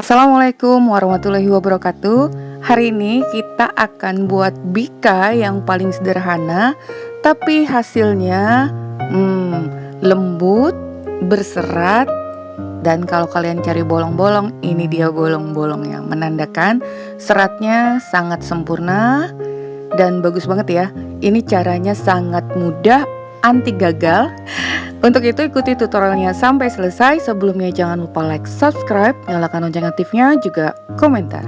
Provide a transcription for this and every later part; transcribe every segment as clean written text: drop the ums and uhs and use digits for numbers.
Assalamualaikum warahmatullahi wabarakatuh. Hari ini kita akan buat bika yang paling sederhana, tapi hasilnya lembut, berserat, dan kalau kalian cari bolong-bolong, ini dia bolong-bolongnya, menandakan seratnya sangat sempurna dan bagus banget ya. Ini caranya sangat mudah, anti gagal. Untuk itu ikuti tutorialnya sampai selesai. Sebelumnya jangan lupa like, subscribe, nyalakan lonceng aktifnya, juga komentar.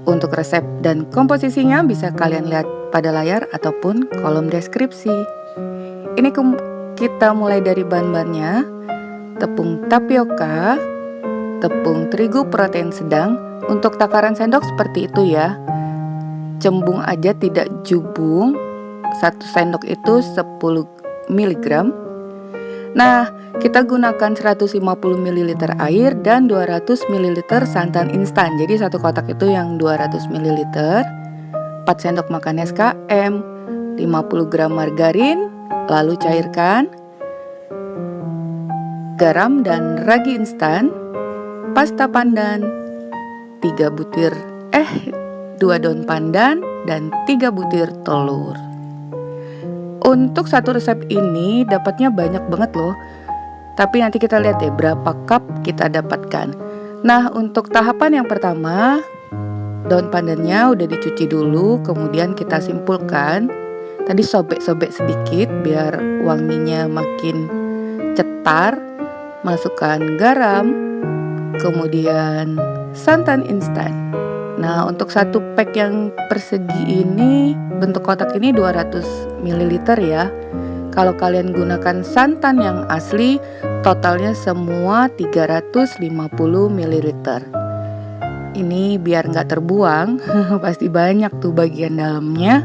Untuk resep dan komposisinya bisa kalian lihat pada layar ataupun kolom deskripsi. Ini kita mulai dari bahan-bahannya: tepung tapioka, tepung terigu protein sedang. Untuk takaran sendok seperti itu ya. Cembung aja, tidak jubung. 1 sendok itu 10 mg. Nah, kita gunakan 150 ml air dan 200 ml santan instan. Jadi satu kotak itu yang 200 ml, 4 sendok makan SKM, 50 gram margarin, lalu cairkan garam dan ragi instan, pasta pandan, 2 daun pandan, dan 3 butir telur. Untuk satu resep ini dapatnya banyak banget loh. Tapi nanti kita lihat ya berapa cup kita dapatkan. Nah, untuk tahapan yang pertama, daun pandannya udah dicuci dulu, kemudian kita simpulkan. Tadi sobek-sobek sedikit biar wanginya makin cetar. Masukkan garam, kemudian santan instan. Nah, untuk satu pack yang persegi ini, bentuk kotak ini 200 ml ya. Kalau kalian gunakan santan yang asli, totalnya semua 350 ml. Ini biar nggak terbuang, pasti banyak tuh bagian dalamnya.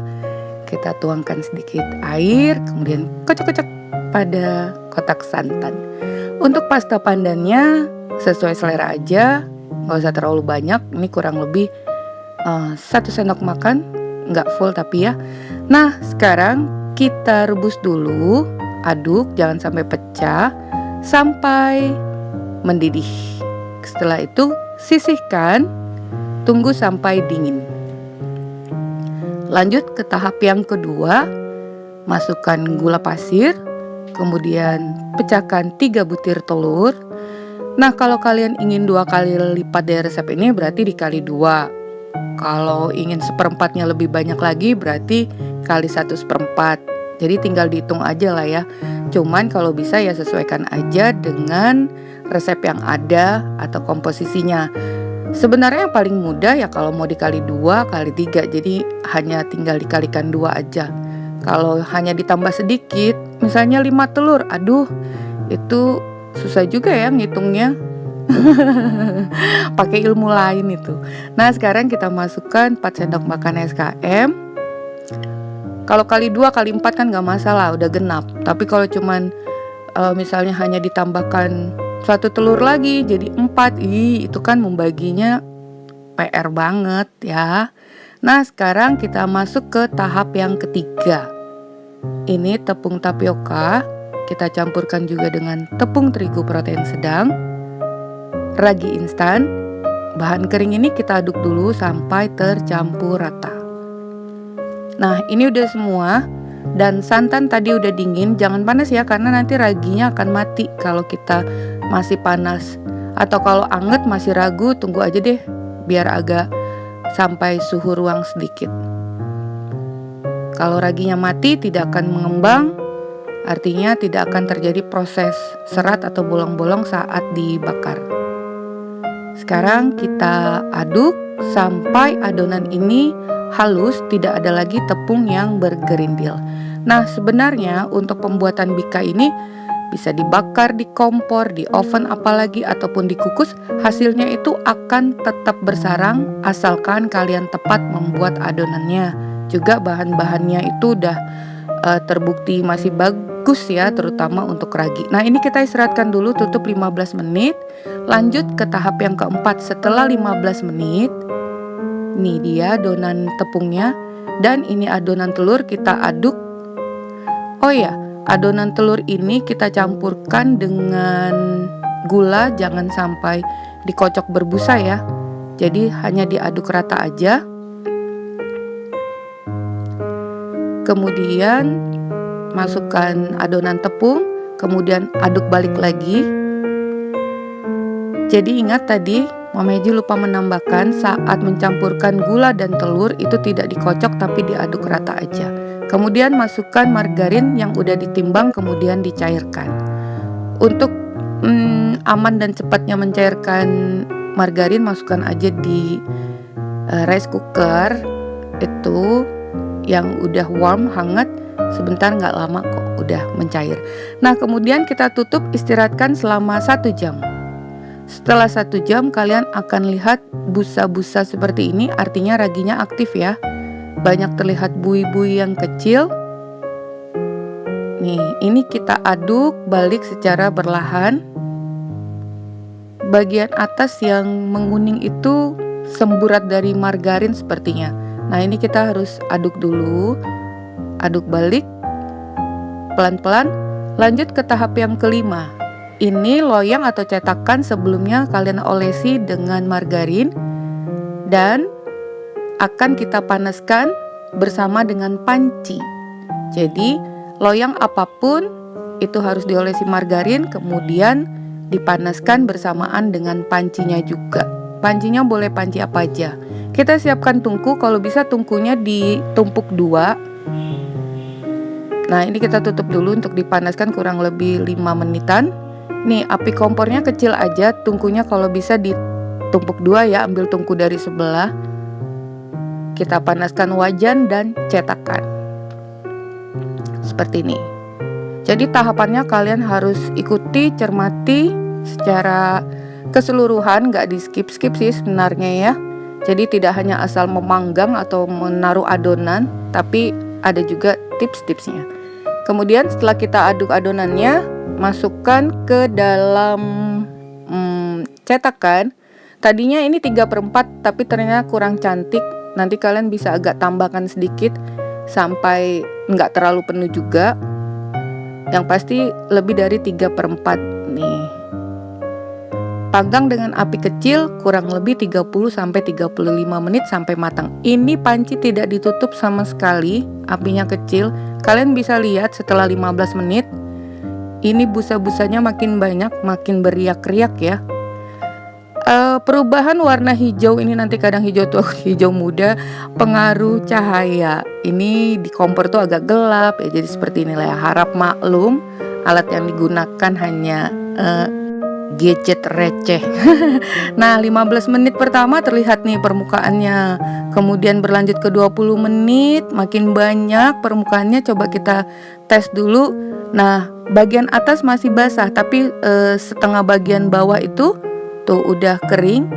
Kita tuangkan sedikit air, kemudian kocok-kocok pada kotak santan. Untuk pasta pandannya sesuai selera aja, nggak usah terlalu banyak. Ini kurang lebih 1 sendok makan, nggak full tapi ya. Nah, sekarang kita rebus dulu, aduk jangan sampai pecah sampai mendidih. Setelah itu sisihkan, tunggu sampai dingin. Lanjut ke tahap yang kedua, masukkan gula pasir, kemudian pecahkan 3 butir telur. Nah, kalau kalian ingin 2 kali lipat dari resep ini berarti dikali 2. Kalau ingin 1/4-nya lebih banyak lagi berarti kali 1/4. Jadi tinggal dihitung aja lah ya. Cuman kalau bisa ya sesuaikan aja dengan resep yang ada atau komposisinya. Sebenarnya yang paling mudah ya kalau mau dikali 2 kali 3. Jadi hanya tinggal dikalikan 2 aja. Kalau hanya ditambah sedikit, misalnya 5 telur, aduh itu susah juga ya ngitungnya. Pakai ilmu lain itu. Nah, sekarang kita masukkan 4 sendok makan SKM. Kalau kali 2 kali 4 kan gak masalah, udah genap. Tapi kalau cuman misalnya hanya ditambahkan 1 telur lagi jadi 4, itu kan membaginya PR banget ya. Nah, sekarang kita masuk ke tahap yang ketiga. Ini tepung tapioka, kita campurkan juga dengan tepung terigu protein sedang, ragi instan. Bahan kering ini kita aduk dulu sampai tercampur rata. Nah, ini udah semua. Dan santan tadi udah dingin, jangan panas ya karena nanti raginya akan mati kalau kita masih panas. Atau kalau anget masih ragu, tunggu aja deh biar agak sampai suhu ruang sedikit. Kalau raginya mati tidak akan mengembang, artinya tidak akan terjadi proses serat atau bolong-bolong saat dibakar. Sekarang kita aduk sampai adonan ini halus, tidak ada lagi tepung yang bergerindil. Nah, sebenarnya untuk pembuatan bika ini bisa dibakar di kompor, di oven apalagi, ataupun dikukus. Hasilnya itu akan tetap bersarang asalkan kalian tepat membuat adonannya. Juga bahan-bahannya itu udah terbukti masih bagus ya, terutama untuk ragi. Nah, ini kita istirahatkan dulu, tutup 15 menit. Lanjut ke tahap yang keempat. Setelah 15 menit, ini dia adonan tepungnya. Dan ini adonan telur kita aduk. Oh ya, adonan telur ini kita campurkan dengan gula jangan sampai dikocok berbusa ya. Jadi hanya diaduk rata aja. Kemudian masukkan adonan tepung, kemudian aduk balik lagi. Jadi ingat tadi Mama Eji lupa menambahkan saat mencampurkan gula dan telur itu tidak dikocok tapi diaduk rata aja. Kemudian masukkan margarin yang udah ditimbang kemudian dicairkan. Untuk aman dan cepatnya mencairkan margarin, masukkan aja di rice cooker itu yang udah warm, hangat, sebentar nggak lama kok udah mencair. Nah kemudian kita tutup, istirahatkan selama 1 jam. Setelah 1 jam kalian akan lihat busa-busa seperti ini, artinya raginya aktif ya. Banyak terlihat buih-buih yang kecil. Nih, ini kita aduk balik secara berlahan. Bagian atas yang menguning itu semburat dari margarin sepertinya. Nah, ini kita harus aduk dulu. Aduk balik pelan-pelan. Lanjut ke tahap yang kelima. Ini loyang atau cetakan sebelumnya kalian olesi dengan margarin dan akan kita panaskan bersama dengan panci. Jadi loyang apapun itu harus diolesi margarin, kemudian dipanaskan bersamaan dengan pancinya juga. Pancinya boleh panci apa aja. Kita siapkan tungku, kalau bisa tungkunya ditumpuk 2. Nah ini kita tutup dulu untuk dipanaskan kurang lebih 5 menitan. Nih api kompornya kecil aja, tungkunya kalau bisa ditumpuk 2 ya, ambil tungku dari sebelah. Kita panaskan wajan dan cetakan seperti ini. Jadi tahapannya kalian harus ikuti, cermati secara keseluruhan, gak di skip-skip sih sebenarnya ya. Jadi tidak hanya asal memanggang atau menaruh adonan, tapi ada juga tips-tipsnya. Kemudian setelah kita aduk adonannya, masukkan ke dalam cetakan. Tadinya ini 3/4 tapi ternyata kurang cantik. Nanti kalian bisa agak tambahkan sedikit sampai nggak terlalu penuh juga. Yang pasti lebih dari 3/4 nih. Panggang dengan api kecil kurang lebih 30-35 menit sampai matang. Ini panci tidak ditutup sama sekali, apinya kecil. Kalian bisa lihat setelah 15 menit, ini busa-busanya makin banyak, makin beriak-riak ya. Perubahan warna hijau ini nanti kadang hijau tua, hijau muda, pengaruh cahaya. Ini di kompor tuh agak gelap ya, jadi seperti inilah ya. Harap maklum, alat yang digunakan hanya gadget receh. Nah 15 menit pertama terlihat nih permukaannya. Kemudian berlanjut ke 20 menit, makin banyak permukaannya. Coba kita tes dulu. Nah bagian atas masih basah, tapi setengah bagian bawah itu tuh udah kering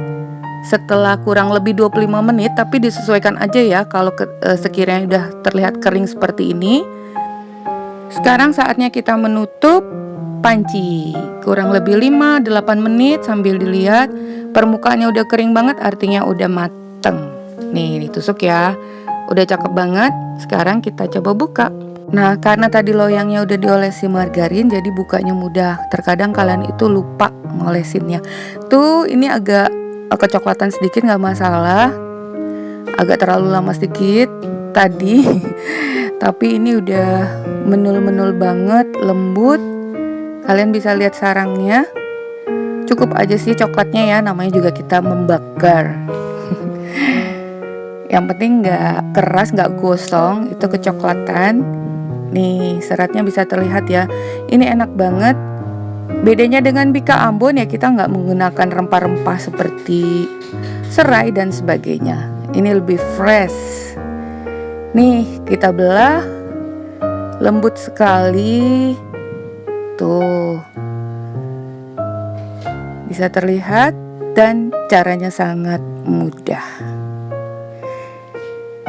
setelah kurang lebih 25 menit. Tapi disesuaikan aja ya kalau sekiranya udah terlihat kering seperti ini. Sekarang saatnya kita menutup panci. Kurang lebih 5-8 menit sambil dilihat permukaannya udah kering banget, artinya udah mateng. Nih ditusuk ya, udah cakep banget. Sekarang kita coba buka. Nah karena tadi loyangnya udah diolesi margarin, jadi bukanya mudah. Terkadang kalian itu lupa ngolesinnya. Tuh ini agak kecoklatan sedikit gak masalah, agak terlalu lama sedikit tadi tapi ini udah menul-menul banget, lembut. Kalian bisa lihat sarangnya. Cukup aja sih coklatnya ya, namanya juga kita membakar. Yang penting gak keras, gak gosong, itu kecoklatan. Nih seratnya bisa terlihat ya. Ini enak banget. Bedanya dengan bika Ambon ya, kita nggak menggunakan rempah-rempah seperti serai dan sebagainya. Ini lebih fresh. Nih kita belah, lembut sekali. Tuh bisa terlihat dan caranya sangat mudah.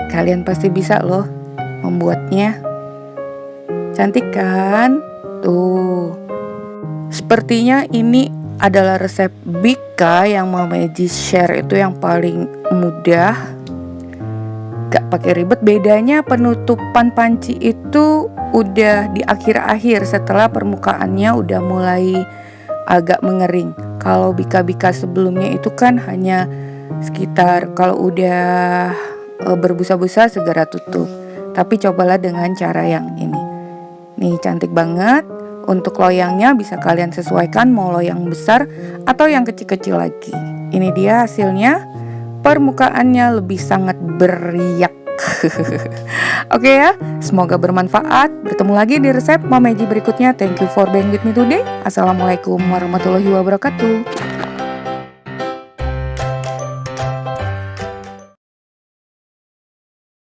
Kalian pasti bisa loh membuatnya. Cantik kan? Tuh. Sepertinya ini adalah resep bika yang Mama Eji share itu yang paling mudah. Gak pakai ribet. Bedanya penutupan panci itu udah di akhir-akhir setelah permukaannya udah mulai agak mengering. Kalau bika-bika sebelumnya itu kan hanya sekitar kalau udah berbusa-busa segera tutup. Tapi cobalah dengan cara yang ini. Nih cantik banget. Untuk loyangnya bisa kalian sesuaikan mau loyang besar atau yang kecil-kecil lagi. Ini dia hasilnya. Permukaannya lebih sangat beriak. Oke ya, semoga bermanfaat. Bertemu lagi di resep Mama Eji berikutnya. Thank you for being with me today. Assalamualaikum warahmatullahi wabarakatuh.